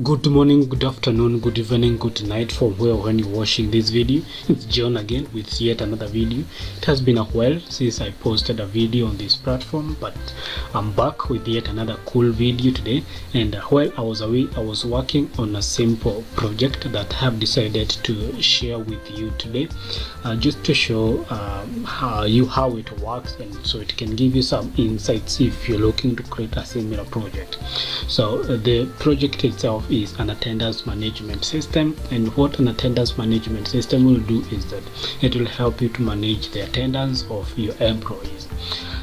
Good morning, good afternoon, good evening, good night from where when you're watching this video. It's John again with yet another video. It has been a while since I posted a video on this platform, but I'm back with yet another cool video today. And while I was away, I was working on a simple project that I have decided to share with you today, just to show how it works, and so it can give you some insights if you're looking to create a similar project. So the project itself is an attendance management system, and what an attendance management system will do is that it will help you to manage the attendance of your employees.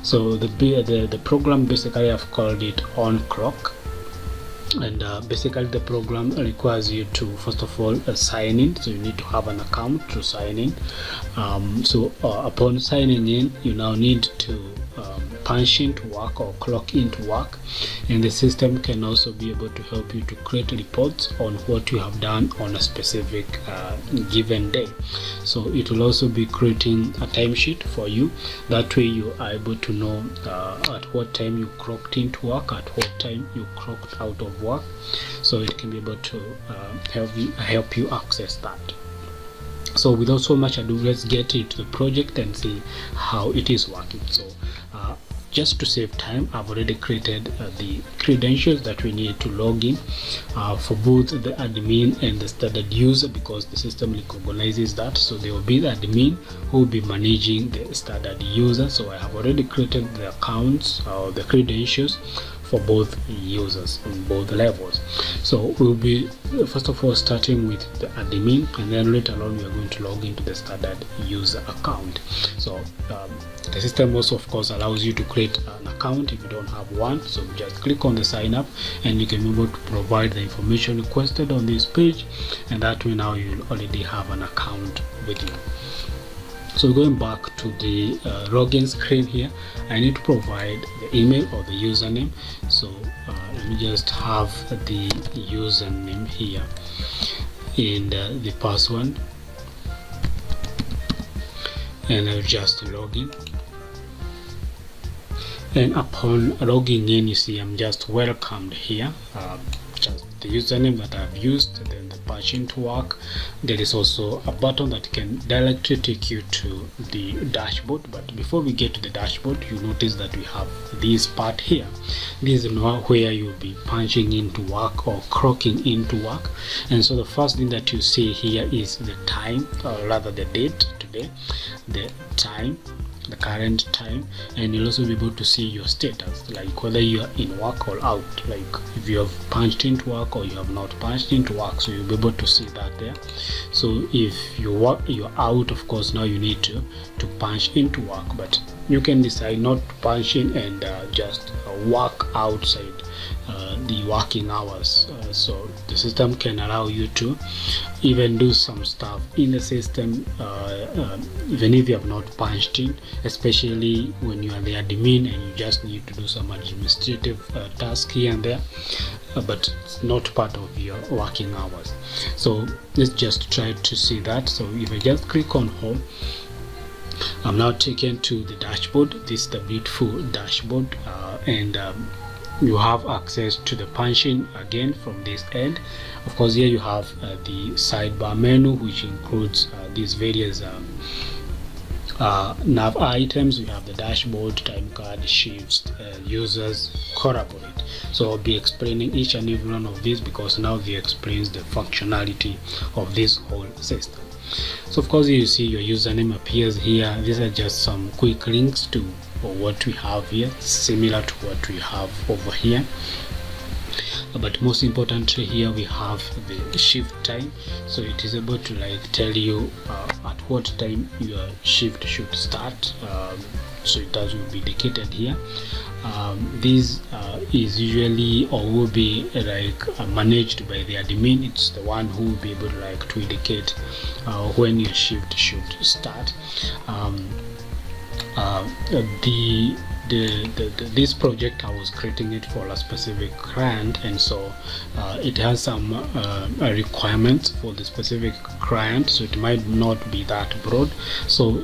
So the program, basically I've called it On Clock, and basically the program requires you to first of all sign in. So you need to have an account to sign in. Upon signing in, you now need to punch into work or clock into work, and the system can also be able to help you to create reports on what you have done on a specific given day. So it will also be creating a timesheet for you. That way you are able to know at what time you clocked into work, at what time you clocked out of work. So it can be able to help you access that. So without so much ado, let's get into the project and see how it is working. So just to save time, I've already created the credentials that we need to log in for both the admin and the standard user, because the system recognizes that. So there will be the admin who will be managing the standard user. So I have already created the accounts or the credentials for both users on both levels. So we'll be first of all starting with the admin, and then later on we are going to log into the standard user account. So the system also of course allows you to create an account if you don't have one. So just click on the sign up and you can be able to provide the information requested on this page, and that way now you'll already have an account with you. So going back to the login screen here, I need to provide the email or the username. So let me just have the username here and the password, and I'll just log in. And upon logging in, you see I'm just welcomed here. Just the username that I've used, and then the punch into work. There is also a button that can directly take you to the dashboard. But before we get to the dashboard, you notice that we have this part here. This is where you'll be punching into work or clocking into work. And so the first thing that you see here is the time, or rather the date today, the time, the current time, and you'll also be able to see your status, like whether you are in work or out, like if you have punched into work or you have not punched into work. So you'll be able to see that there. So if you're out, of course now you need to punch into work, but you can decide not to punch in and just work outside the working hours. So the system can allow you to even do some stuff in the system even if you have not punched in, especially when you are the admin and you just need to do some administrative task here and there, but it's not part of your working hours. So let's just try to see that. So if I just click on home, I'm now taken to the dashboard. This is the beautiful dashboard, and you have access to the punching again from this end. Of course, here you have the sidebar menu, which includes these various nav items. You have the dashboard, time card, shifts, users, collaborate. So I'll be explaining each and every one of these, because now they explains the functionality of this whole system. So of course you see your username appears here. These are just some quick links to what we have here, similar to what we have over here. But most importantly, here we have the shift time. So it is able to like tell you at what time your shift should start. So it does will be indicated here. This is usually or will be like managed by the admin. It's the one who will be able to like to indicate when your shift should start. This project, I was creating it for a specific client, and so it has some requirements for the specific client, so it might not be that broad. So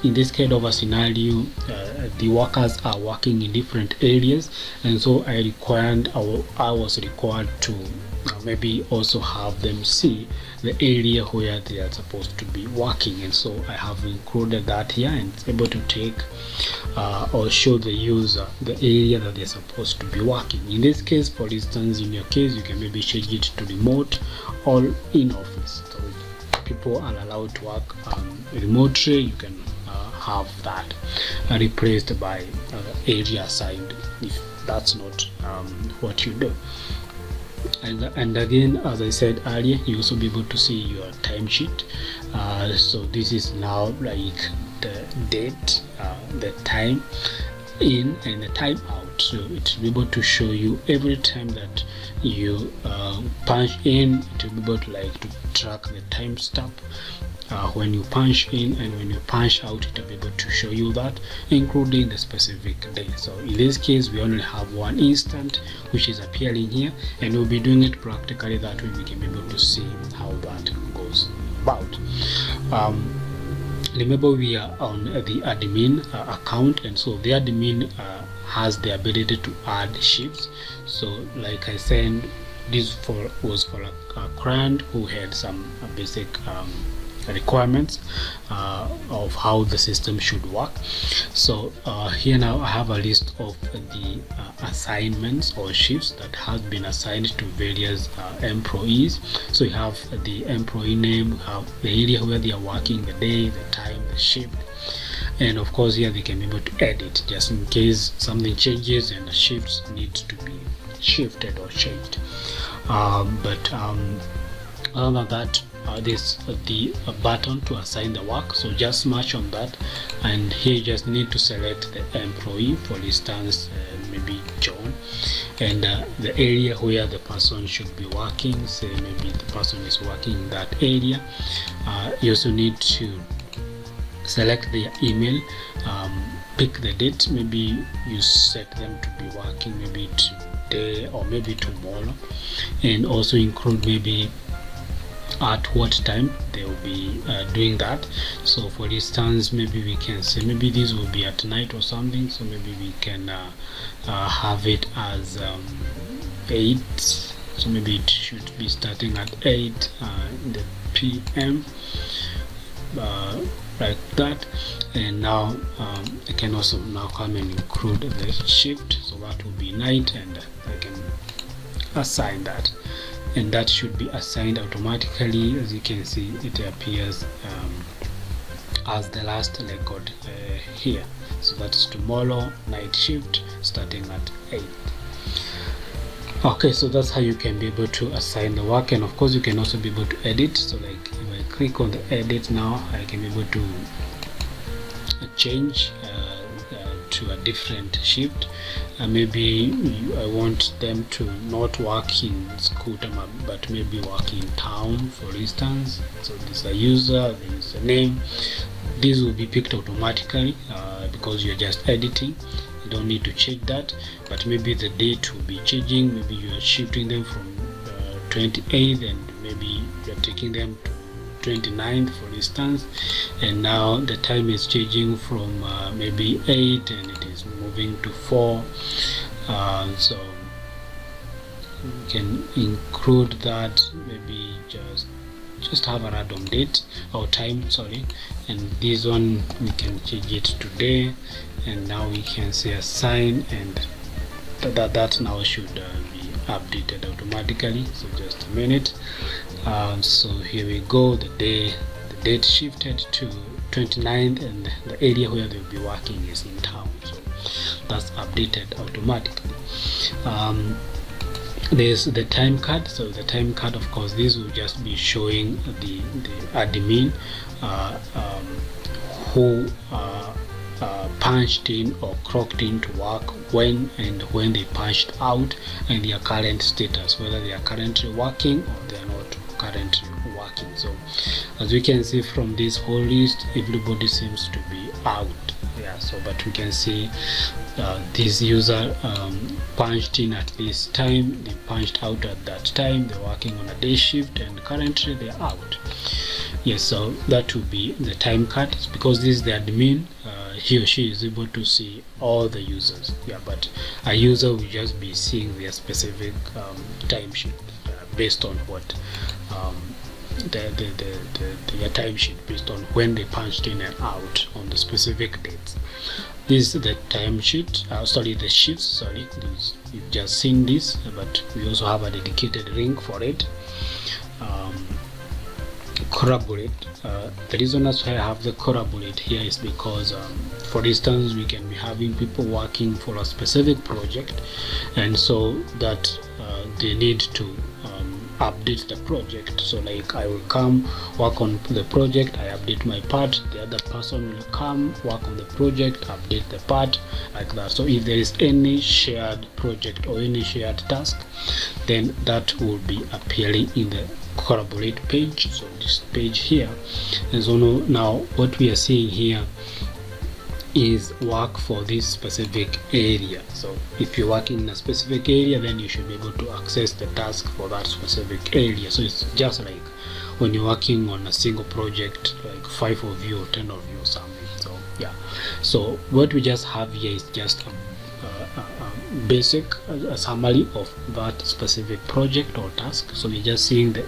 in this kind of a scenario, the workers are working in different areas, and so I was required to maybe also have them see the area where they are supposed to be working. And so I have included that here, and it's able to take or show the user the area that they're supposed to be working. In this case, for instance, in your case, you can maybe change it to remote or in office. So people are allowed to work remotely. You can have that replaced by area assigned if that's not what you do. And again, as I said earlier, you also be able to see your timesheet. So this is now like the date, the time in and the time out. So it will be able to show you every time that you punch in. It will be able to track the timestamp when you punch in, and when you punch out, it will be able to show you that, including the specific day. So in this case, we only have one instant which is appearing here, and we'll be doing it practically. That way we can be able to see how that goes about. Remember, we are on the admin account, and so the admin has the ability to add shifts. So like I said, this was for a client who had some basic requirements of how the system should work. So here now I have a list of the assignments or shifts that has been assigned to various employees. So you have the employee name, you have the area where they are working, the day, the time, the shift, and of course here they can be able to edit just in case something changes and the shifts need to be shifted or changed. But other than that, this the button to assign the work, so just smash on that, and here you just need to select the employee, for instance maybe John, and the area where the person should be working. Say maybe the person is working in that area. You also need to select their email, pick the date, maybe you set them to be working maybe today or maybe tomorrow, and also include maybe at what time they will be doing that. So for instance, maybe we can say maybe this will be at night or something, so maybe we can have it as 8, so maybe it should be starting at 8 in the PM, like that. And now I can also now come and include the shift, so that will be night, and I can assign that, and that should be assigned automatically. As you can see, it appears as the last record here. So that's tomorrow night shift starting at 8. Okay, so that's how you can be able to assign the work, and of course you can also be able to edit. So like if I click on the edit now, I can be able to change to a different shift. Maybe I want them to not work in Skutama but maybe work in town, for instance. So this is a user, the username. This will be picked automatically because you're just editing. You don't need to change that, but maybe the date will be changing. Maybe you are shifting them from 28th and maybe you're taking them to 29th, for instance, and now the time is changing from maybe 8 and it is moving to 4. So you can include that, maybe just have a random date or time, sorry, and this one we can change it today, and now we can say assign, and that now should be updated automatically. So just a minute. So here we go, the date shifted to 29th, and the area where they'll be working is in town, so that's updated automatically. There's the time card. So the time card, of course, this will just be showing the admin who punched in or clocked in to work, when they punched out, and their current status, whether they are currently working or they are not currently working. So as we can see from this whole list, everybody seems to be out. Yeah, so but we can see this user punched in at this time, they punched out at that time, they're working on a day shift, and currently they're out. Yes, so that will be the time card. It's because this is the admin, he or she is able to see all the users. Yeah, but a user will just be seeing their specific timesheet based on what their timesheet, based on when they punched in and out on the specific dates. This is the timesheet, the sheets, you've just seen this, but we also have a dedicated link for it. Collaborate. The reason that's why I have the collaborate here is because for instance, we can be having people working for a specific project, and so that they need to update the project. So like, I will come work on the project, I update my part, the other person will come work on the project, update the part, like that. So if there is any shared project or any shared task, then that will be appearing in the collaborate page. So this page here, and so now what we are seeing here is work for this specific area. So if you're working in a specific area, then you should be able to access the task for that specific area. So it's just like when you're working on a single project, like 5 of you or 10 of you or something. So yeah, so what we just have here is just a basic summary of that specific project or task. So we're just seeing the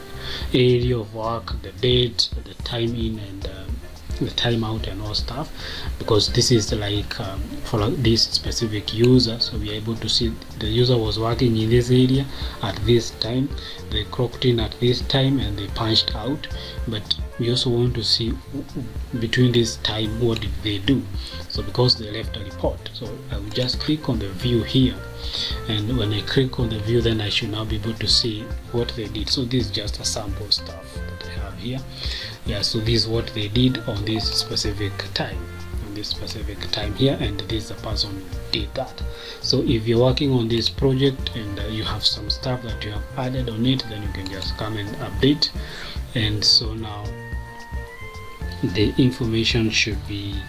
area of work, the date, the time in, and the time out and all stuff, because this is like for this specific user. So we are able to see the user was working in this area at this time, they clocked in at this time, and they punched out. But we also want to see between this time what did they do. So because they left a report, so I will just click on the view here, and when I click on the view, then I should now be able to see what they did. So this is just a sample stuff that I have here. Yeah, so this is what they did on this specific time, here, and this is the person who did that. So if you're working on this project and you have some stuff that you have added on it, then you can just come and update. And so now the information should be,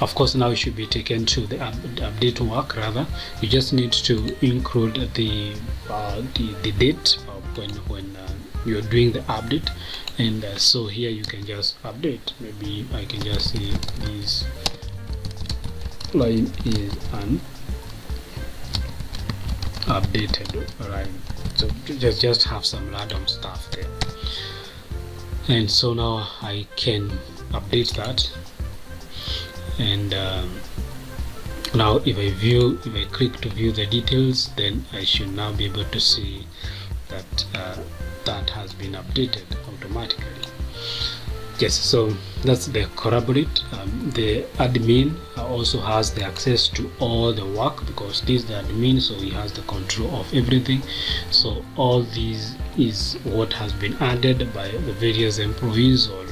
of course, now it should be taken to the update work. Rather, you just need to include the date when you're doing the update, and so here you can just update. Maybe I can just say this line is an updated line. So just have some random stuff there, and so now I can update that. And now if I click to view the details, then I should now be able to see that that has been updated automatically. Yes, so that's the collaborate. The admin also has the access to all the work, because this is the admin, so he has the control of everything. So all these is what has been added by the various employees or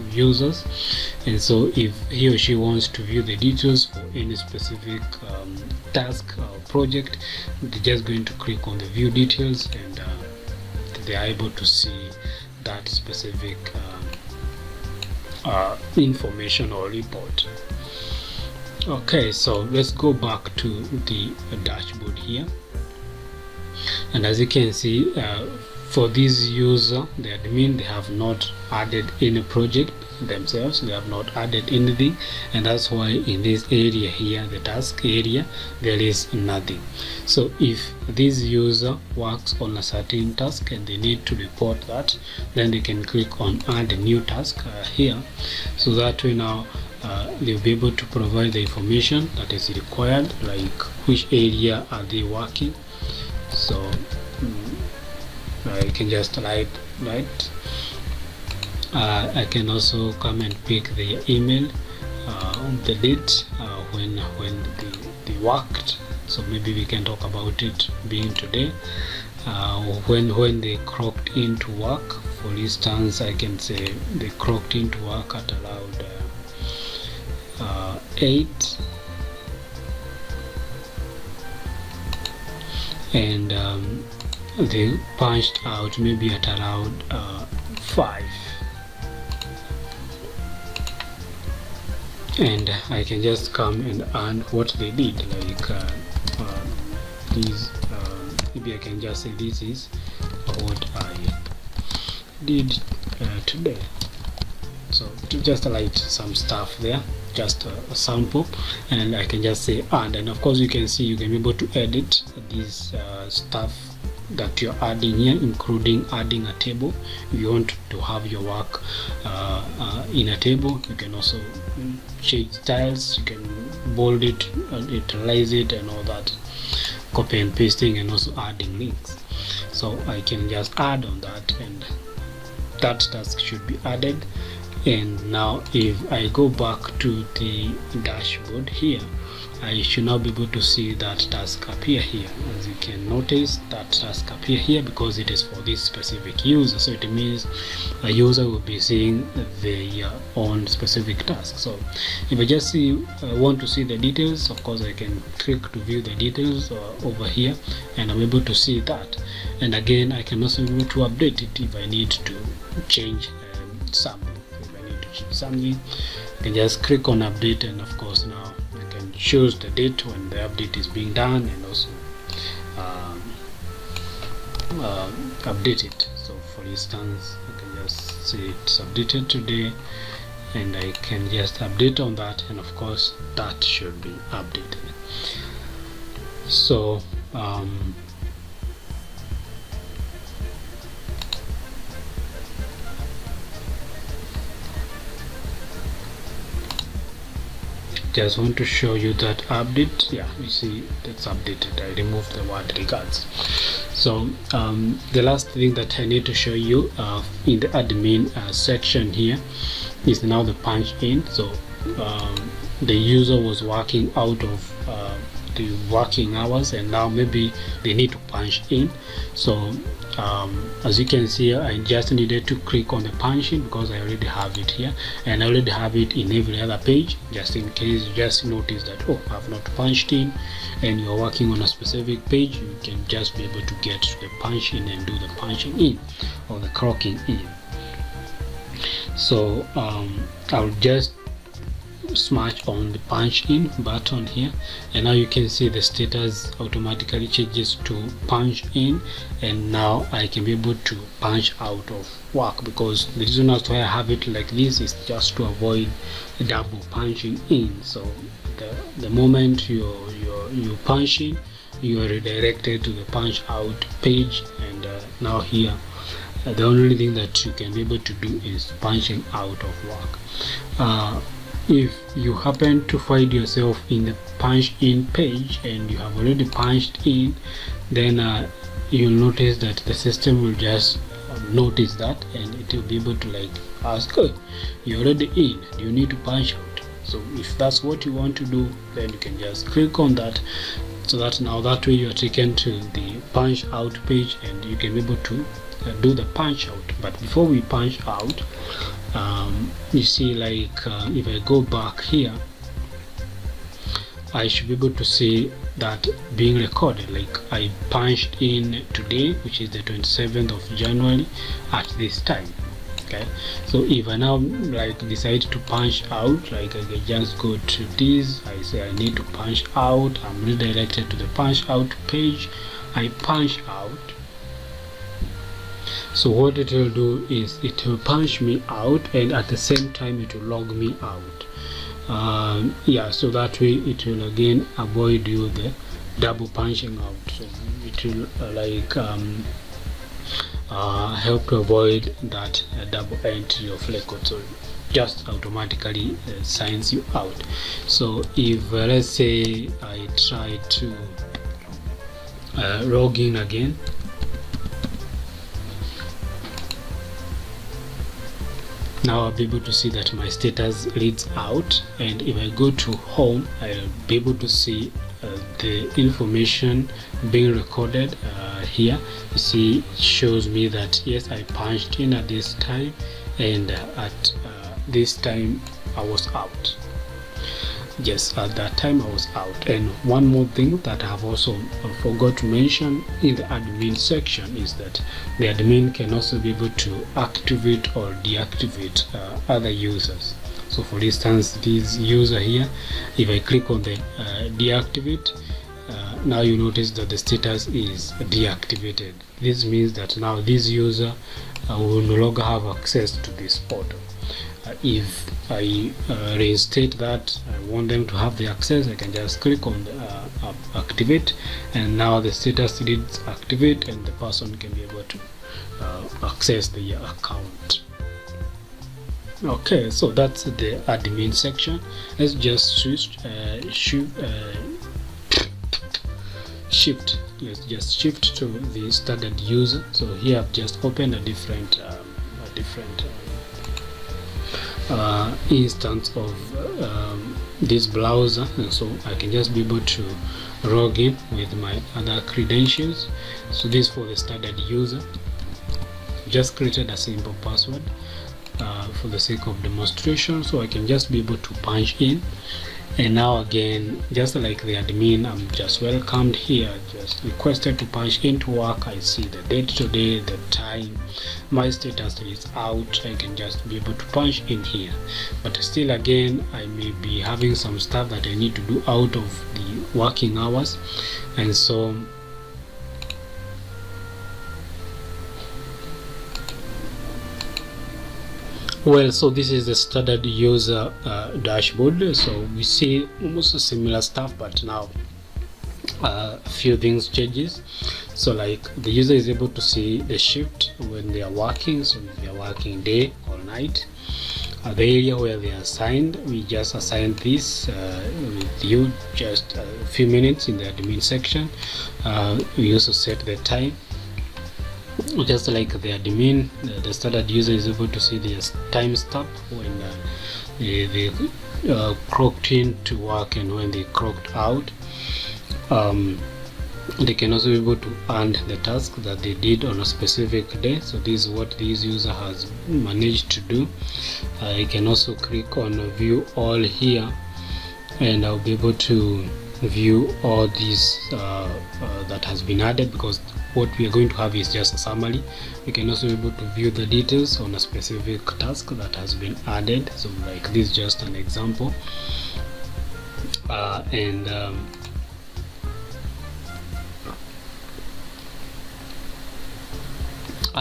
users, and so if he or she wants to view the details for any specific task or project, they're just going to click on the view details, and they are able to see that specific information or report. Okay, so let's go back to the dashboard here, and as you can see, for this user, the admin, they have not added any project themselves, they have not added anything, and that's why in this area here, the task area, there is nothing. So if this user works on a certain task and they need to report that, then they can click on add a new task here, so that way now they'll be able to provide the information that is required, like which area are they working. So I can just write. I can also come and pick the email, the date when they worked. So maybe we can talk about it being today, when they clocked into work. For instance, I can say they clocked into work at around 8, and they punched out maybe at around 5, and I can just come and add what they did, like these. Maybe I can just say this is what I did today. So to just write some stuff there, just a sample, and I can just say add, and of course you can see you can be able to edit this stuff that you're adding here, including adding a table. If you want to have your work in a table, you can also change styles, you can bold it, italize it, and all that, copy and pasting, and also adding links. So I can just add on that, and that task should be added. And now if I go back to the dashboard here, I should now be able to see that task appear here. As you can notice, that task appear here because it is for this specific user. So it means a user will be seeing their own specific task. So if I just want to see the details, of course I can click to view the details over here, and I'm able to see that. And again, I can also be able to update it if I need to change something. If I need to change something, I can just click on update, and of course now I can choose the date when the update is being done, and also update it. So for instance, I can just say it's updated today, and I can just update on that, and of course that should be updated. So just want to show you that update. Yeah, you see that's updated. I removed the word regards. So the last thing that I need to show you in the admin section here is now the punch in. So the user was working out of the working hours, and now maybe they need to punch in. So as you can see, I just needed to click on the punch in because I already have it here, and I already have it in every other page, just in case you just notice that, oh, I have not punched in, and you're working on a specific page, you can just be able to get to the punch in and do the punching in or the clocking in. So I'll just smash on the punch in button here, and now you can see the status automatically changes to punch in, and now I can be able to punch out of work, because the reason as to why I have it like this is just to avoid double punching in. So the moment you punch in, you are redirected to the punch out page, and now here the only thing that you can be able to do is punching out of work. If you happen to find yourself in the punch in page and you have already punched in, then you'll notice that the system will just notice that, and it will be able to like ask, oh, you're already in, do you need to punch out? So if that's what you want to do, then you can just click on that, so that now that way you are taken to the punch out page, and you can be able to do the punch out. But before we punch out, you see, like if I go back here, I should be able to see that being recorded. Like I punched in today, which is the 27th of January at this time. Okay, so if I now like decide to punch out, like I can just go to this, I say I need to punch out, I'm redirected to the punch out page, I punch out. So what it will do is it will punch me out, and at the same time it will log me out. Yeah, so that way it will again avoid you the double punching out. So it will help to avoid that double entry of record. So just automatically signs you out. So if let's say I try to log in again, now I'll be able to see that my status reads out, and if I go to home, I'll be able to see the information being recorded here. You see, it shows me that yes, I punched in at this time, and at this time I was out. Yes, at that time I was out. And one more thing that I have also forgot to mention in the admin section is that the admin can also be able to activate or deactivate other users. So for instance, this user here, if I click on the deactivate, now you notice that the status is deactivated. This means that now this user will no longer have access to this portal. if I reinstate that, I want them to have the access, I can just click on the activate, and now the status leads activate and the person can be able to access the account. Okay, so that's the admin section. Let's just let's just shift to the standard user. So here I've just opened a different instance of this browser, and so I can just be able to log in with my other credentials. So this for the standard user. Just created a simple password for the sake of demonstration, so I can just be able to punch in. And now again, just like the admin, I'm just welcomed here, just requested to punch into work. I see the date today, the time, my status is out. I can just be able to punch in here, but still again I may be having some stuff that I need to do out of the working hours, and so well, so this is the standard user dashboard. So we see almost similar stuff, but now a few things changes. So like the user is able to see the shift when they are working, so if they are working day or night, the area where they are assigned. We just assign this with you just a few minutes in the admin section. We also set the time. Just like the admin, the standard user is able to see the timestamp when they clocked in to work and when they clocked out. They can also be able to end the task that they did on a specific day. So this is what this user has managed to do. I can also click on view all here, and I'll be able to view all these that has been added, because what we are going to have is just a summary. We can also be able to view the details on a specific task that has been added. So like this is just an example,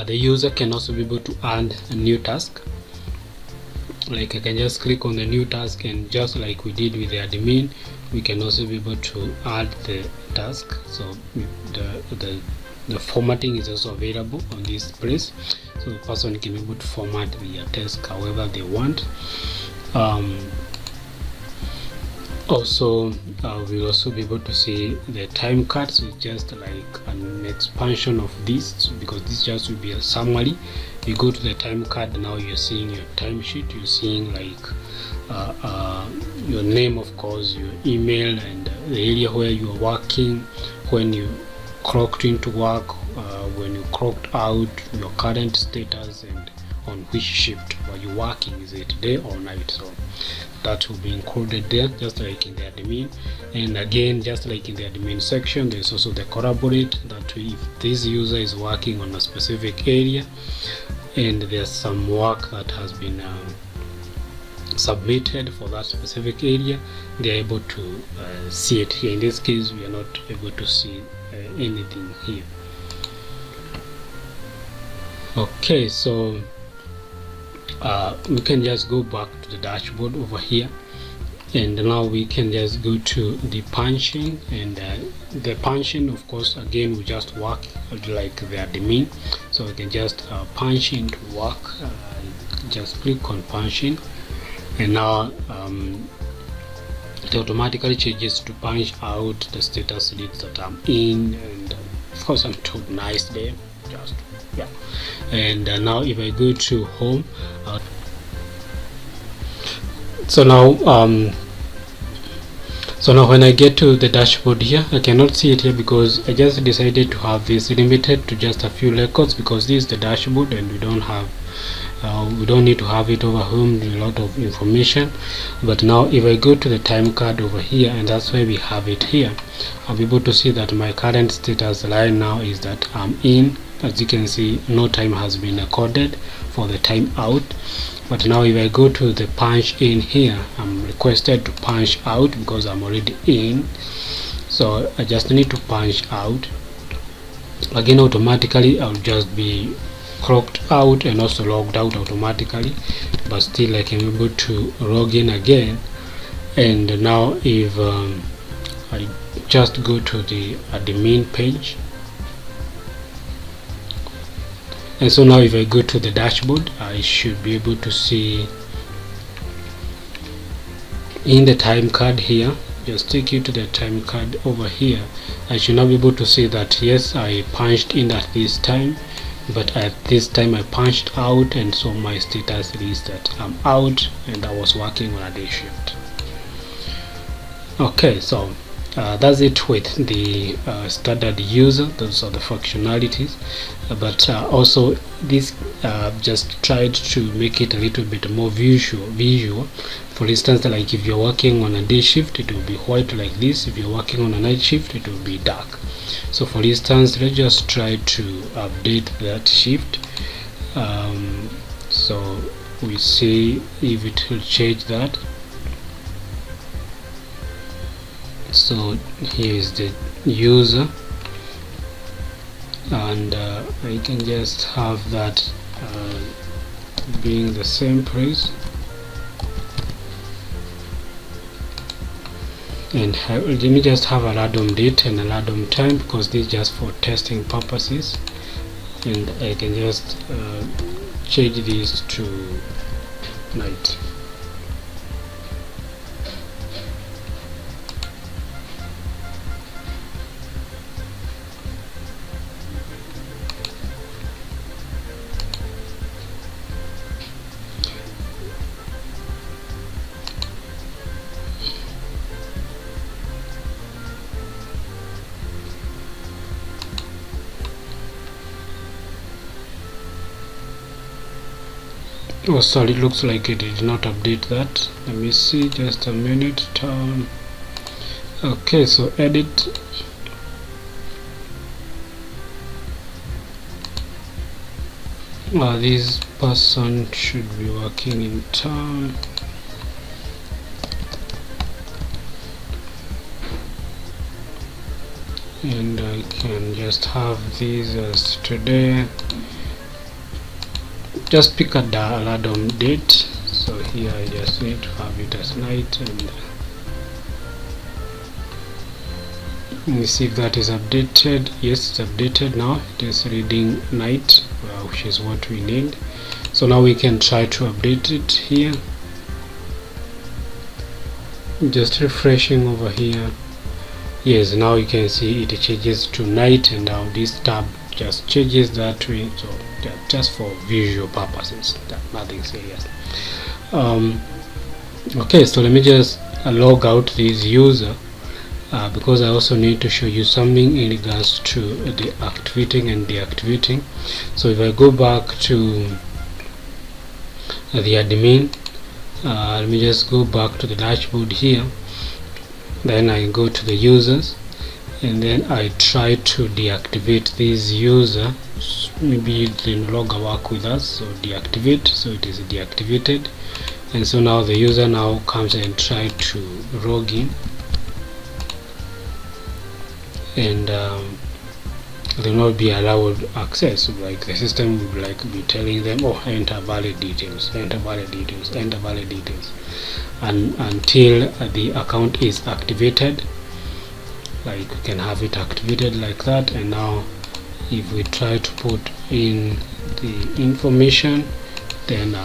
the user can also be able to add a new task. Like I can just click on the new task, and just like we did with the admin, we can also be able to add the task. So the formatting is also available on this place, so the person can be able to format the task however they want. Also we'll also be able to see the time cards. It's just like an expansion of this, because this just will be a summary. You go to the time card, now you're seeing your timesheet, you're seeing like your name, of course, your email, and the area where you are working, when you clocked into work, when you clocked out, your current status, and on which shift were you working, is it day or night. So that will be included there, just like in the admin. And again, just like in the admin section, there's also the collaborate, that if this user is working on a specific area and there's some work that has been submitted for that specific area, they are able to see it here. In this case, we are not able to see anything here. Okay, so we can just go back to the dashboard over here, and now we can just go to the punching. And the punching, of course, again, we just work like the admin, so we can just punch into work. Just click on punching, and now it automatically changes to punch out the status leads that I'm in, and of course I'm told nice day, just yeah. And now if I go to home, so now when I get to the dashboard here, I cannot see it here because I just decided to have this limited to just a few records, because this is the dashboard and we don't need to have it overwhelmed with a lot of information. But now if I go to the time card over here, and that's why we have it here, I'll be able to see that my current status right now is that I'm in. As you can see, no time has been recorded for the time out. But now if I go to the punch in here, I'm requested to punch out because I'm already in, so I just need to punch out. Again, automatically I'll just be clocked out and also logged out automatically, but still I can be able to log in again. And now if I just go to the admin page, and so now if I go to the dashboard, I should be able to see in the time card here, just take you to the time card over here. I should now be able to see that yes, I punched in at this time, but at this time I punched out, and so my status is that I'm out and I was working on a day shift. Okay, so that's it with the standard user. Those are the functionalities, but also this just tried to make it a little bit more visual. For instance, like if you're working on a day shift, it will be white like this. If you're working on a night shift, it will be dark. So for instance, let's just try to update that shift, so we see if it will change that. So here is the user, and I can just have that being the same price, and let me just have a random date and a random time, because this is just for testing purposes, and I can just change this to night. Oh, sorry, it looks like it did not update that. Let me see, just a minute. Okay, so edit. This person should be working in town. And I can just have these as today. Just pick a random date. So here I just need to have it as night, and let me see if that is updated. Yes, it's updated now. It is reading night, which is what we need. So now we can try to update it here. Just refreshing over here. Yes, now you can see it changes to night, and now this tab just changes that way. So just for visual purposes, nothing serious. Okay, so let me just log out this user, because I also need to show you something in regards to the activating and deactivating. So if I go back to the admin, let me just go back to the dashboard here, then I go to the users, and then I try to deactivate this user. Maybe the logger work with us, so deactivate, so it is deactivated, and so now the user now comes and try to log in, and they will not be allowed access. Like the system will be telling them, oh, enter valid details, enter valid details, enter valid details, and until the account is activated. Like we can have it activated like that, and now if we try to put in the information, then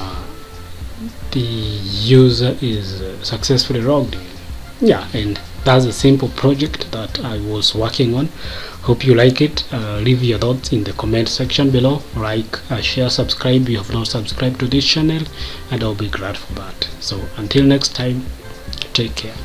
the user is successfully logged in. Yeah, and that's a simple project that I was working on. Hope you like it. Leave your thoughts in the comment section below. Like, share, subscribe if you have not subscribed to this channel, and I'll be glad for that. So until next time, take care.